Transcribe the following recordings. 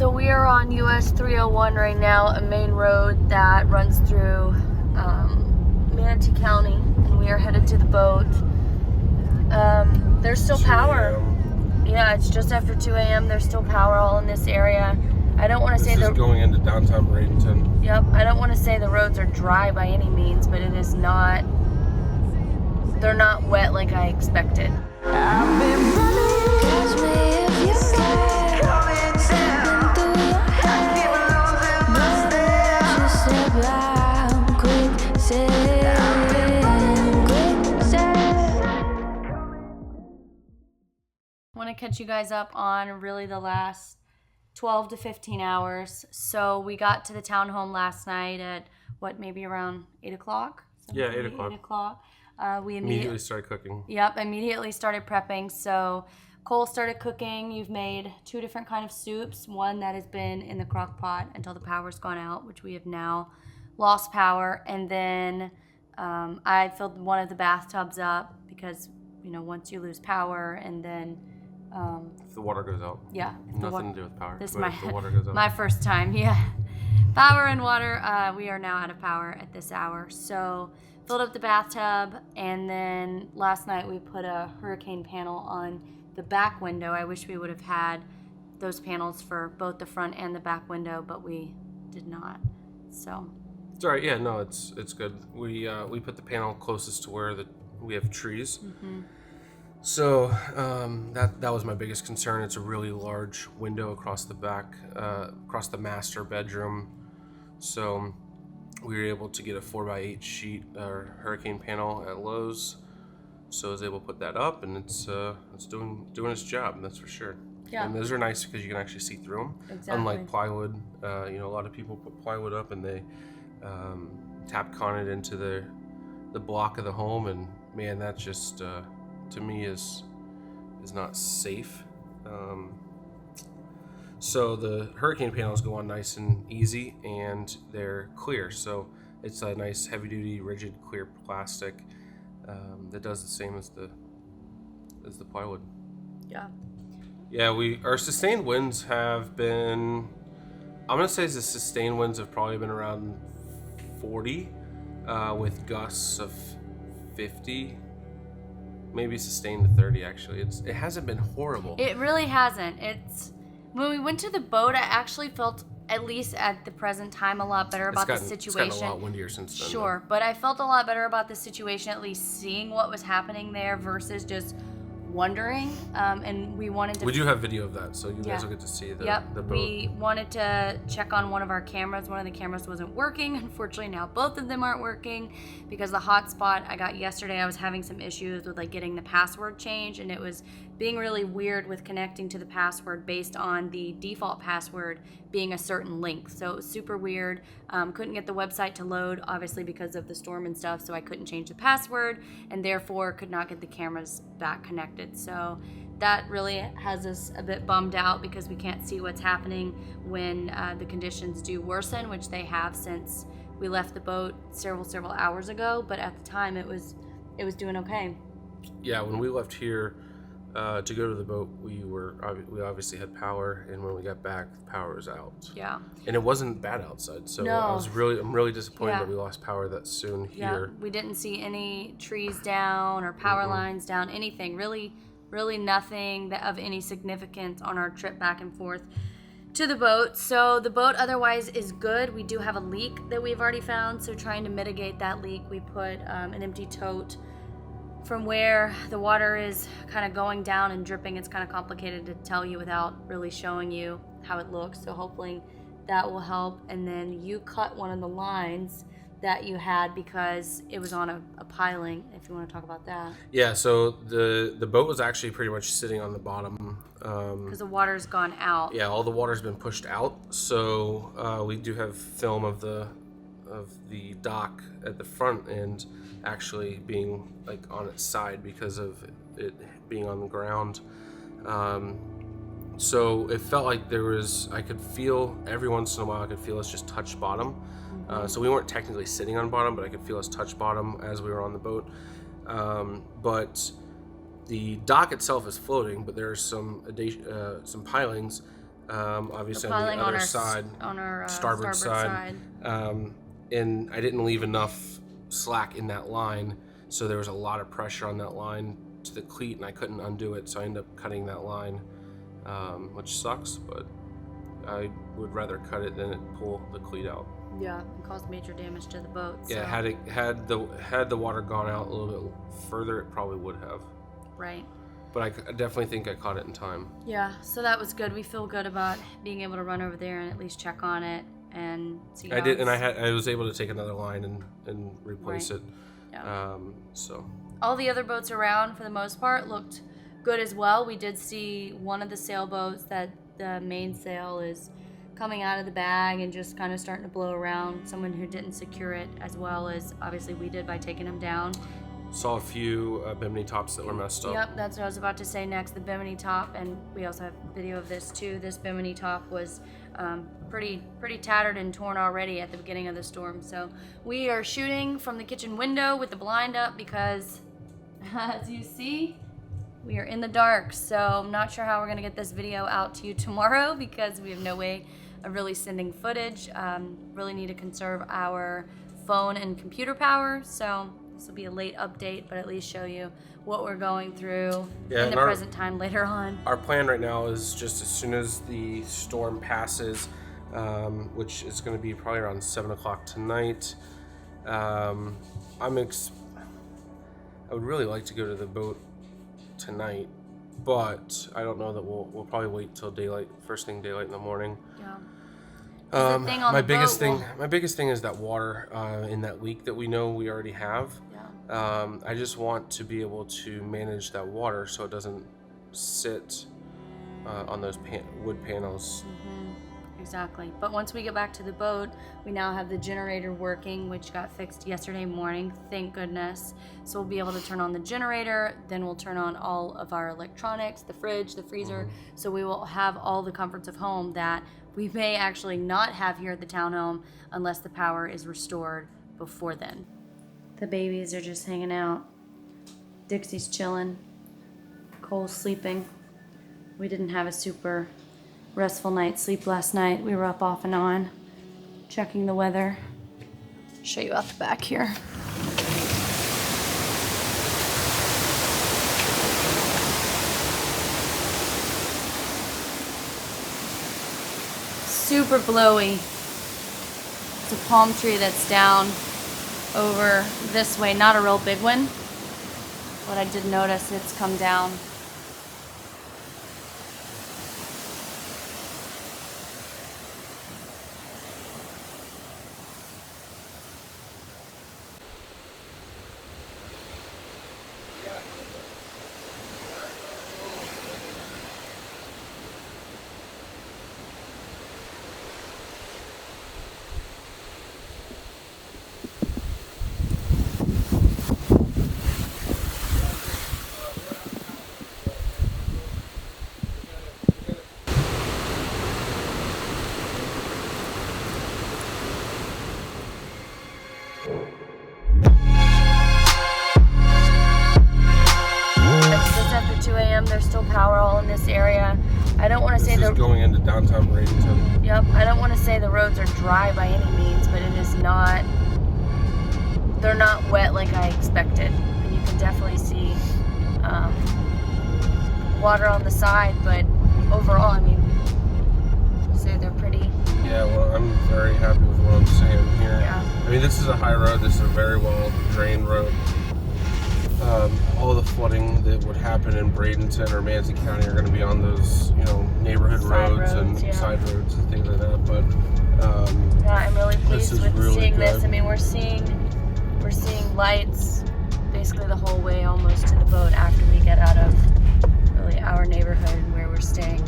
So we are on US 301 right now, a main road that runs through Manatee County, and we are headed to the boat. There's still power. Yeah, it's just after 2 a.m. There's still power all in this area. I don't want to say this is going into downtown Bradenton. Yep, I don't want to say the roads are dry by any means, but it is not. They're not wet like I expected. I've been running, catch me if you can. Coming down through your head. No, just a blind quicksand. I want to catch you guys up on really the last 12 to 15 hours. So we got to the townhome last night at maybe around 8 o'clock? Yeah, 8 o'clock. 8 o'clock. We immediately started cooking. Yep, immediately started prepping. So Cole started cooking. You've made 2 different kind of soups. One that has been in the crock pot until the power's gone out, which we have now lost power. And then I filled one of the bathtubs up because, once you lose power and then... if the water goes out. Yeah. Nothing to do with power. This is if the water goes out. my first time, yeah. Power and water. We are now out of power at this hour. So filled up the bathtub, and then last night we put a hurricane panel on the back window. I wish we would have had those panels for both the front and the back window, but we did not. So it's all right. Yeah, no, it's good. We put the panel closest to where we have trees. Mm-hmm. So that was my biggest concern. It's a really large window across the back, across the master bedroom. So we were able to get a 4x8 sheet or hurricane panel at Lowe's. So I was able to put that up, and it's doing its job. That's for sure. Yeah. And those are nice because you can actually see through them. Exactly. Unlike plywood, a lot of people put plywood up and they Tapcon it into the block of the home, and man, that just to me is not safe. So the hurricane panels go on nice and easy, and they're clear. So it's a nice heavy-duty, rigid, clear plastic that does the same as the plywood. yeah. Yeah, our sustained winds have been. I'm gonna say the sustained winds have probably been around 40, with gusts of 50. Maybe sustained to 30. Actually, it hasn't been horrible. It really hasn't. When we went to the boat, I actually felt, at least at the present time, a lot better about the situation. It's gotten a lot windier since then. Sure, but I felt a lot better about the situation, at least seeing what was happening there versus just wondering. And we wanted to... We do have video of that, so you guys will get to see the boat. We wanted to check on one of our cameras. One of the cameras wasn't working. Unfortunately, now both of them aren't working because the hotspot I got yesterday, I was having some issues with getting the password changed, and it was being really weird with connecting to the password based on the default password being a certain length. So it was super weird. Couldn't get the website to load, obviously because of the storm and stuff, so I couldn't change the password, and therefore could not get the cameras back connected. So that really has us a bit bummed out because we can't see what's happening when the conditions do worsen, which they have since we left the boat several hours ago. But at the time, it was doing okay. Yeah, when we left here to go to the boat, we obviously had power, and when we got back, the power was out. Yeah. And it wasn't bad outside, so No. I'm really disappointed that we lost power that soon here. Yeah, we didn't see any trees down or power lines down, anything. Really nothing of any significance on our trip back and forth to the boat. So the boat otherwise is good. We do have a leak that we've already found, so trying to mitigate that leak, we put an empty tote from where the water is kind of going down and dripping. It's kind of complicated to tell you without really showing you how it looks, so hopefully that will help. And then you cut one of the lines that you had because it was on a piling, if you want to talk about that. Yeah, so the boat was actually pretty much sitting on the bottom. Because the water's gone out. Yeah, all the water's been pushed out. So we do have film of the dock at the front end actually being on its side because of it being on the ground. So it felt like I could feel every once in a while, I could feel us just touch bottom. So we weren't technically sitting on bottom, but I could feel us touch bottom as we were on the boat. But the dock itself is floating, but there are some pilings Obviously We're on the piling other our side, on our starboard side. And I didn't leave enough slack in that line, so there was a lot of pressure on that line to the cleat, and I couldn't undo it, so I ended up cutting that line, which sucks, but I would rather cut it than pull the cleat out. Yeah, it caused major damage to the boat. Yeah, so. had the water gone out a little bit further, it probably would have. Right. But I definitely think I caught it in time. Yeah, so that was good. We feel good about being able to run over there and at least check on it and see how I did, and I was able to take another line and replace Right. it. Yeah. So All the other boats around, for the most part, looked good as well. We did see one of the sailboats that the mainsail is coming out of the bag and just kind of starting to blow around. Someone who didn't secure it as well as obviously we did by taking them down. saw a few bimini tops that were messed up. Yep, that's what I was about to say next. The bimini top, and we also have video of this too. This bimini top was pretty tattered and torn already at the beginning of the storm. So we are shooting from the kitchen window with the blind up because, as you see, we are in the dark. So I'm not sure how we're gonna get this video out to you tomorrow because we have no way of really sending footage. Really need to conserve our phone and computer power. So this will be a late update, but at least show you what we're going through in the present time later on. Our plan right now is just as soon as the storm passes, which is going to be probably around 7 o'clock tonight. I would really like to go to the boat tonight, but I don't know that we'll probably wait till daylight, first thing daylight in the morning. Yeah. My biggest thing is that water in that leak that we know we already have. Yeah. I just want to be able to manage that water so it doesn't sit on those wood panels. Exactly. But once we get back to the boat, we now have the generator working, which got fixed yesterday morning, thank goodness. So we'll be able to turn on the generator, then we'll turn on all of our electronics, the fridge, the freezer. So we will have all the comforts of home that we may actually not have here at the townhome unless the power is restored before then. The babies are just hanging out. Dixie's chilling. Cole's sleeping. We didn't have a super restful night's sleep last night. We were up off and on, checking the weather. Show you out the back here. Super blowy. It's a palm tree that's down over this way. Not a real big one, but I did notice it's come down. There's still power all in this area. I don't want to say This is going into downtown Bradenton. Yep, I don't want to say the roads are dry by any means, but it is not. They're not wet like I expected, and you can definitely see water on the side. But overall, I mean, say they're pretty. Yeah, well, I'm very happy with what I'm seeing here. Yeah. I mean, this is a high road. This is a very well drained road. All the flooding that would happen in Bradenton or Manatee County are going to be on those, neighborhood roads and side roads and things like that. But yeah, I'm really pleased with really seeing good. this. I mean, we're seeing lights basically the whole way almost to the boat after we get out of really our neighborhood where we're staying.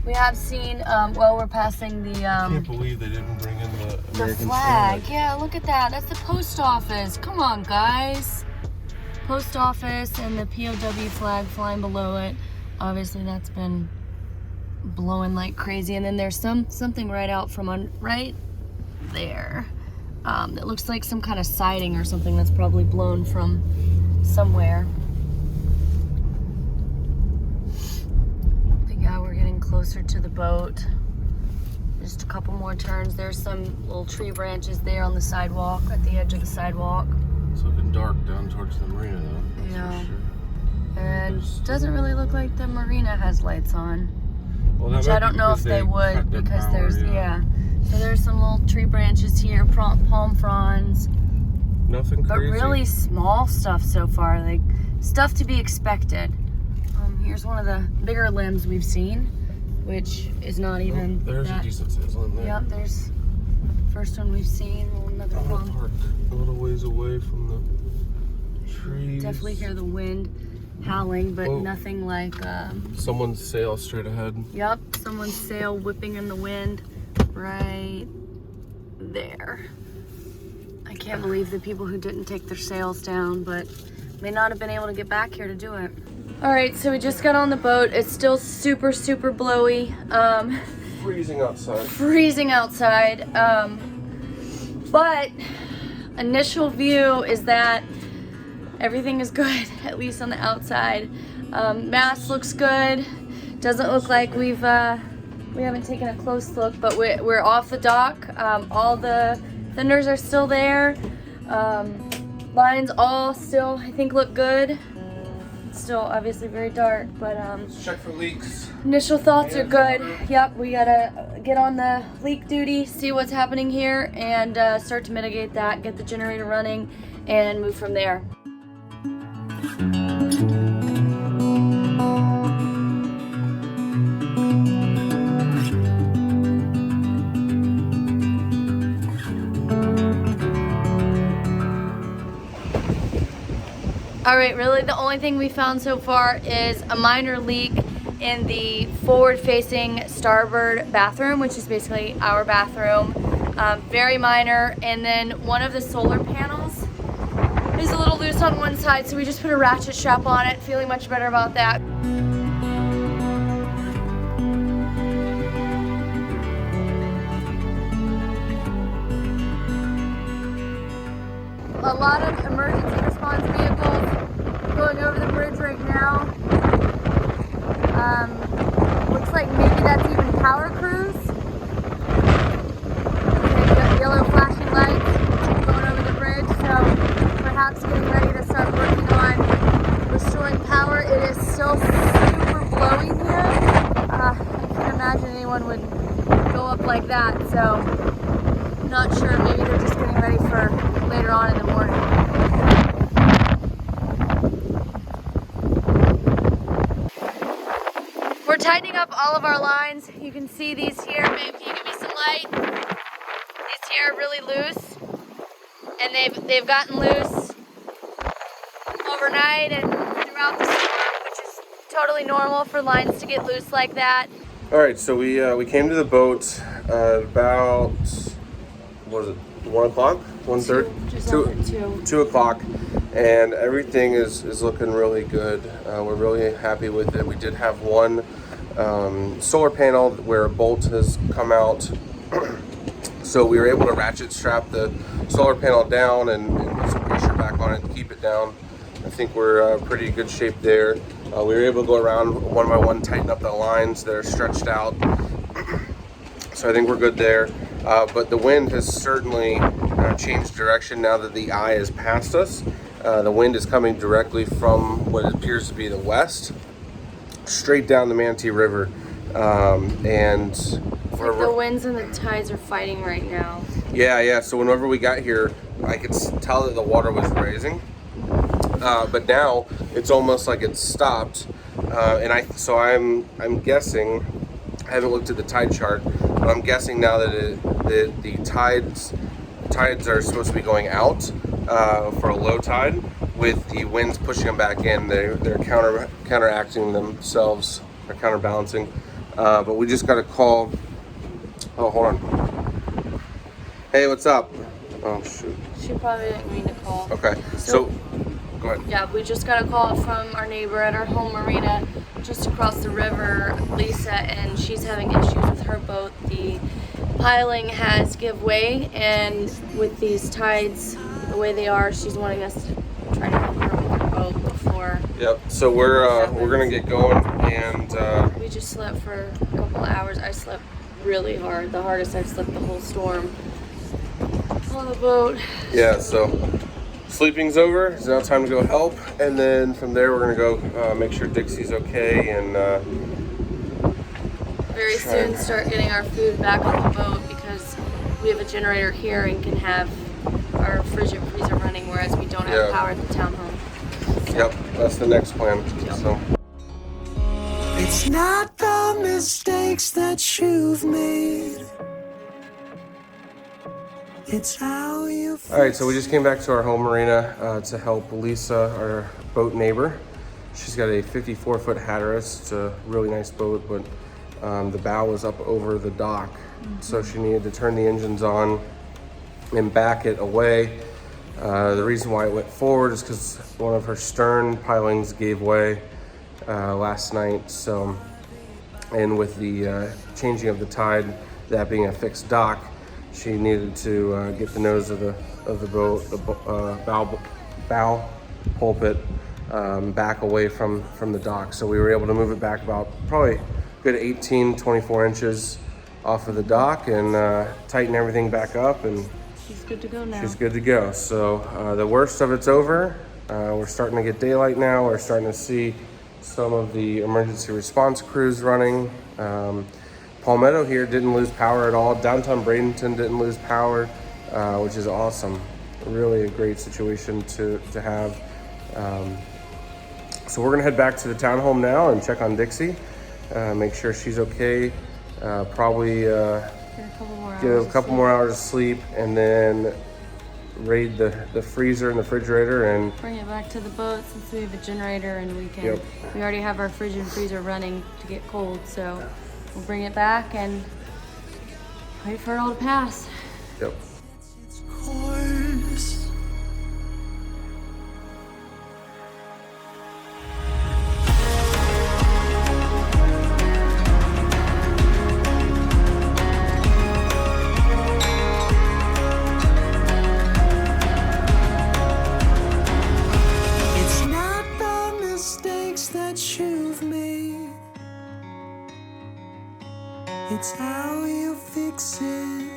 We have seen, we're passing the I can't believe they didn't bring in the American flag. flag. Yeah, look at that. That's the post office. Come on, guys. Post office and the POW flag flying below it. Obviously, that's been blowing like crazy. And then there's something right out from right there that looks like some kind of siding or something that's probably blown from somewhere. But yeah, we're getting closer to the boat. Just a couple more turns. There's some little tree branches there on the sidewalk, at the edge of the sidewalk. It's looking dark down towards the marina though. That's Yeah. for sure. And doesn't really look like the marina has lights on. Well, that Which might I be don't know if because they would cut their because power, there's, yeah. So there's some little tree branches here, palm fronds. Nothing But crazy. really small stuff so far, like stuff to be expected. Here's one of the bigger limbs we've seen, which is not even There's that. a decent sized limb there. Yep, there's first one we've seen. Another I'm gonna palm. park a little ways away from the trees. Definitely hear the wind howling, but Oh. nothing like. Someone's sail straight ahead. Yep, someone's sail whipping in the wind right there. I can't believe the people who didn't take their sails down, but may not have been able to get back here to do it. All right, so we just got on the boat. It's still super, super blowy. Freezing outside. Freezing outside. But initial view is that everything is good, at least on the outside. Mast looks good. Doesn't look like we haven't taken a close look, but we're off the dock. All the fenders are still there. Lines all still, I think, look good. It's still obviously very dark, but Let's check for leaks. initial thoughts are good. Yep, we gotta get on the leak duty, see what's happening here, and start to mitigate that, get the generator running, and move from there. All right, really the only thing we found so far is a minor leak in the forward-facing starboard bathroom, which is basically our bathroom. Very minor, and then one of the solar panels is a little loose on one side, so we just put a ratchet strap on it, feeling much better about that. A lot of emergency response vehicles going over the bridge right now. Looks like maybe that's even power crews. They've got yellow flashing lights going over the bridge, so perhaps getting ready to start working on restoring power. It is still super blowy here. I can't imagine anyone would go up like that, so not sure. Maybe they're just getting ready for later on in the morning. We're tightening up all of our lines. You can see these here. Babe, can you give me some light? These here are really loose, and they've gotten loose overnight and throughout the storm, which is totally normal for lines to get loose like that. All right, so we came to the boat about, what was it, 1 o'clock? 1:30? Just over 2. 2 o'clock, and everything is looking really good. We're really happy with it. We did have one solar panel where a bolt has come out, so we were able to ratchet strap the solar panel down and put some pressure back on it to keep it down. I think we're pretty good shape there. We were able to go around one by one, tighten up the lines that are stretched out. So I think we're good there. But the wind has certainly changed direction now that the eye is past us. The wind is coming directly from what appears to be the west, straight down the Manatee River. And The winds and the tides are fighting right now. yeah. So whenever we got here, I could tell that the water was rising. But now it's almost like it's stopped. So I'm guessing, I haven't looked at the tide chart, but I'm guessing now that the tides are supposed to be going out for a low tide, with the winds pushing them back in. They're counteracting themselves, they're counterbalancing. But we just got a call. Oh, hold on. Hey, what's up? Oh shoot. She probably didn't mean to call. Okay, so go ahead. Yeah, we just got a call from our neighbor at our home marina just across the river, Lisa, and she's having issues with her boat. The piling has give way, and with these tides the way they are, she's wanting us to try to help her with her boat before. Yep. So we're gonna get going, and We just slept for a couple couple hours. I slept really hard, the hardest I've slept the whole storm on the boat. Yeah, so sleeping's over. It's now time to go help, and then from there we're gonna go make sure Dixie's okay, and very soon start getting our food back on the boat because we have a generator here and can have our fridge and freezer running, whereas we don't have power at the townhome. So, yep, that's the next plan. Yep. So. It's not the mistakes that you've made. It's how you fix. All right, so we just came back to our home marina to help Lisa, our boat neighbor. She's got a 54-foot Hatteras. It's a really nice boat, but the bow was up over the dock, so she needed to turn the engines on and back it away. The reason why it went forward is because one of her stern pilings gave way last night. So, and with the changing of the tide, that being a fixed dock, she needed to get the nose of the boat, the bow pulpit, back away from the dock. So we were able to move it back about probably good 18, 24 inches off of the dock and tighten everything back up, and she's good to go now. she's good to go. So the worst of it's over. We're starting to get daylight now. We're starting to see some of the emergency response crews running. Palmetto here didn't lose power at all. Downtown Bradenton didn't lose power, which is awesome. Really a great situation to have. So we're gonna head back to the townhome now and check on Dixie, make sure she's okay. Probably get a couple more hours of sleep, and then raid the freezer and the refrigerator and bring it back to the boat since we have a generator and we already have our fridge and freezer running to get cold, so we'll bring it back and wait for it all to pass. Yep. Course. It's not the mistakes that you've made. It's how you fix it.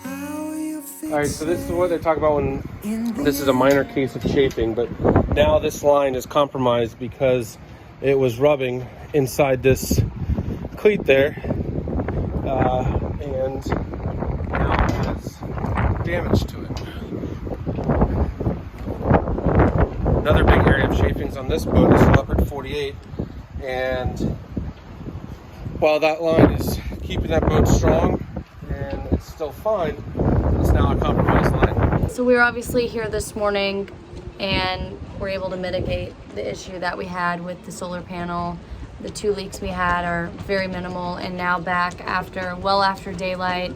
How you fix All right, so this is what they're talking about when this is a minor case of chafing, but now this line is compromised because it was rubbing inside this cleat there, and now it has damage to it. Another big area of chafings on this boat is Leopard 48, and while that line is keeping that boat strong and it's still fine, it's now a compromised line. So we were obviously here this morning and we're able to mitigate the issue that we had with the solar panel. The 2 leaks we had are very minimal, and now back well after daylight.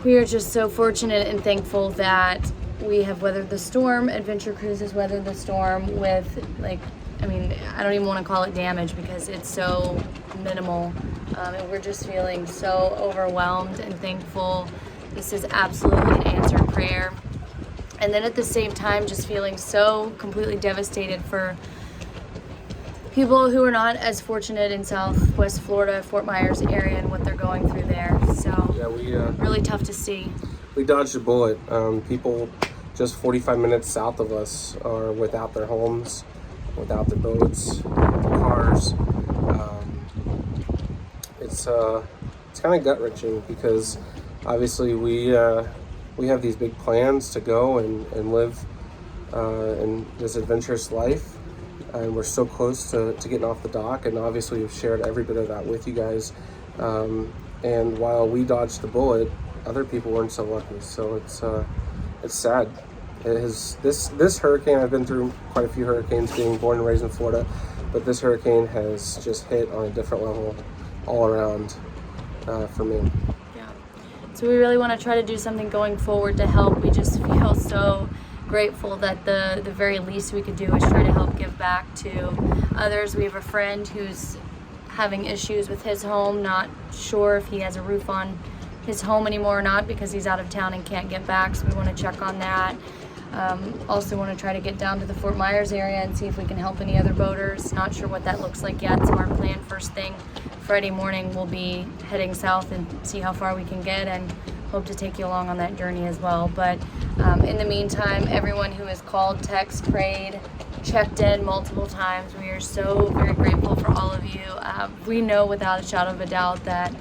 We are just so fortunate and thankful that we have weathered the storm. Adventure Cruise has weathered the storm with, I don't even want to call it damage because it's so minimal. And we're just feeling so overwhelmed and thankful. This is absolutely an answered prayer. And then at the same time, just feeling so completely devastated for people who are not as fortunate in Southwest Florida, Fort Myers area, and what they're going through there. So Yeah, we really tough to see. We dodged a bullet. People just 45 minutes south of us are without their homes, without their boats, without their cars. It's kind of gut-wrenching because obviously we have these big plans to go and live in this adventurous life, and we're so close to getting off the dock, and obviously we've shared every bit of that with you guys. And while we dodged the bullet, other people weren't so lucky. So it's sad. This hurricane, I've been through quite a few hurricanes being born and raised in Florida, but this hurricane has just hit on a different level all around for me. Yeah. So we really want to try to do something going forward to help. We just feel so grateful that the very least we could do is try to help give back to others. We have a friend who's having issues with his home, not sure if he has a roof on his home anymore or not because he's out of town and can't get back, so we want to check on that. Also want to try to get down to the Fort Myers area and see if we can help any other boaters. Not sure what that looks like yet, so our plan first thing Friday morning we'll be heading south and see how far we can get, and hope to take you along on that journey as well. But in the meantime, everyone who has called, texted, prayed, checked in multiple times, we are so very grateful for all of you. We know without a shadow of a doubt that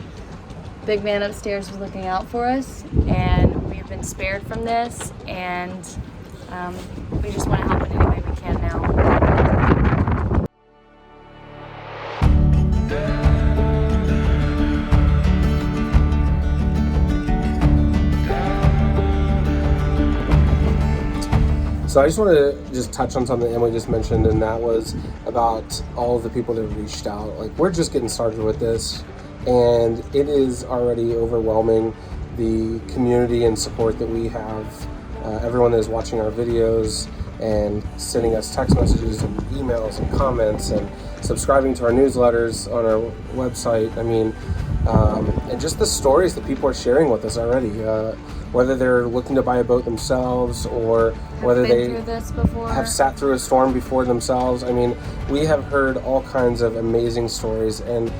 Big Man upstairs is looking out for us, and we've been spared from this, and we just want to help in any way we can now. So I just want to just touch on something Emily just mentioned, and that was about all of the people that have reached out. Like, we're just getting started with this, and it is already overwhelming, the community and support that we have. Everyone that is watching our videos and sending us text messages and emails and comments and subscribing to our newsletters on our website. I mean, and just the stories that people are sharing with us already. Whether they're looking to buy a boat themselves or whether they have sat through a storm before themselves. I mean, we have heard all kinds of amazing stories, and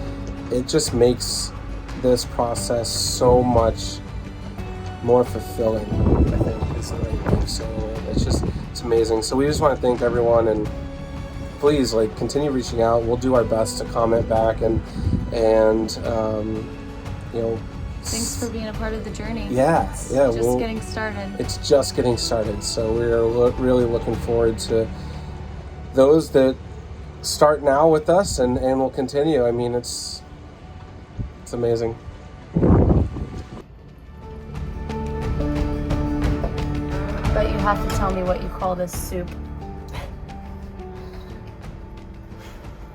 it just makes this process so much more fulfilling, I think is the right way of saying it. It's amazing. So we just want to thank everyone, and please, like, continue reaching out. We'll do our best to comment back and you know, thanks for being a part of the journey. Yeah, it's yeah. just getting started. It's just getting started. So we're really looking forward to those that start now with us and will continue. I mean, it's amazing. But you have to tell me what you call this soup.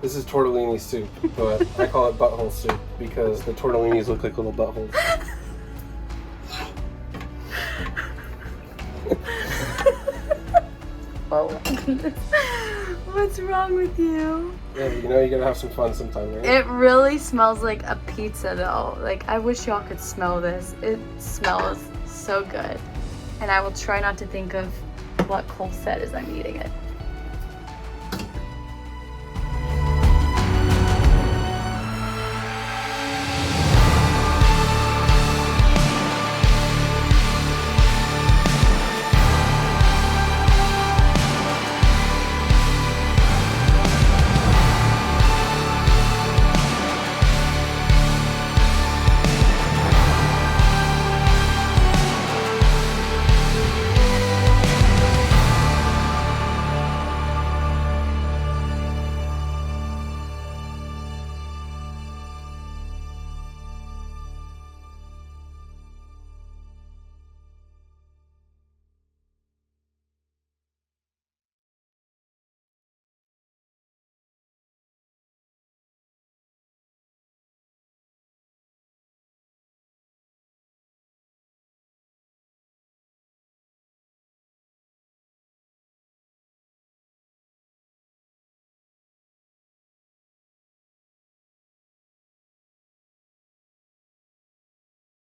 This is tortellini soup, but I call it butthole soup because the tortellinis look like little buttholes. Oh my goodness. What's wrong with you? Yeah, you know you gotta have some fun sometime, right? It really smells like a pizza though. Like, I wish y'all could smell this. It smells so good. And I will try not to think of what Cole said as I'm eating it.